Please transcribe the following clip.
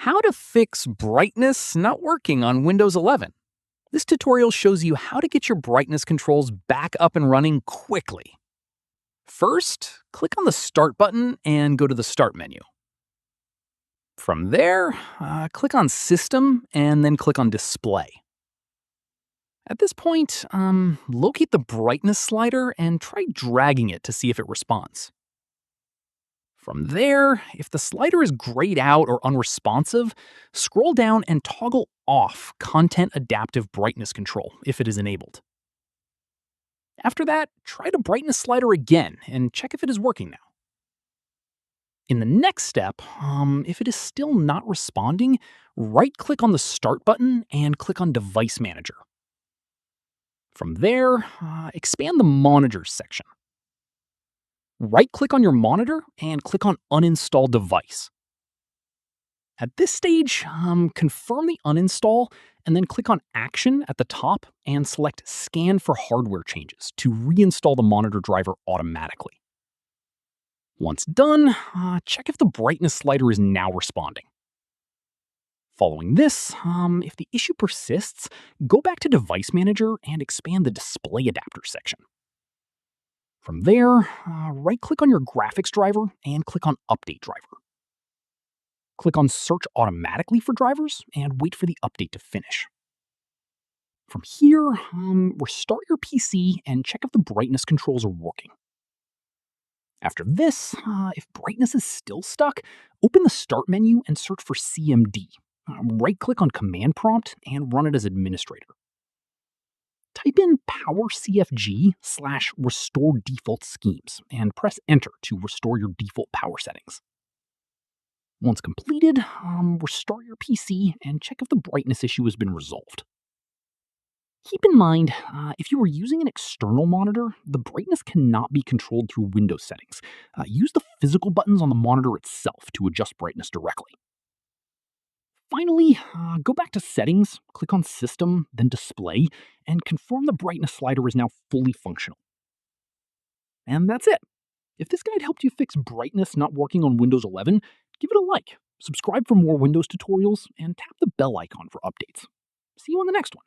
How to fix brightness not working on Windows 11. This tutorial shows you how to get your brightness controls back up and running quickly. First, click on the Start button and go to the Start menu. From there, click on System and then click on Display. At this point, locate the brightness slider and try dragging it to see if it responds. From there, if the slider is grayed out or unresponsive, scroll down and toggle off Content Adaptive Brightness Control if it is enabled. After that, try the brightness slider again and check if it is working now. In the next step, if it is still not responding, right-click on the Start button and click on Device Manager. From there, expand the Monitors section. Right-click on your monitor and click on Uninstall Device. At this stage, confirm the uninstall and then click on Action at the top and select Scan for hardware changes to reinstall the monitor driver automatically. Once done, check if the brightness slider is now responding. Following this, if the issue persists, go back to Device Manager and expand the Display Adapter section. From there, right-click on your graphics driver and click on Update Driver. Click on Search Automatically for drivers and wait for the update to finish. From here, restart your PC and check if the brightness controls are working. After this, if brightness is still stuck, open the Start menu and search for CMD. Right-click on Command Prompt and run it as administrator. Type in powercfg/restore default schemes and press Enter to restore your default power settings. Once completed, restart your PC and check if the brightness issue has been resolved. Keep in mind, if you are using an external monitor, the brightness cannot be controlled through Windows settings. Use the physical buttons on the monitor itself to adjust brightness directly. Finally, go back to Settings, click on System, then Display, and confirm the brightness slider is now fully functional. And that's it. If this guide helped you fix brightness not working on Windows 11, give it a like, subscribe for more Windows tutorials, and tap the bell icon for updates. See you on the next one.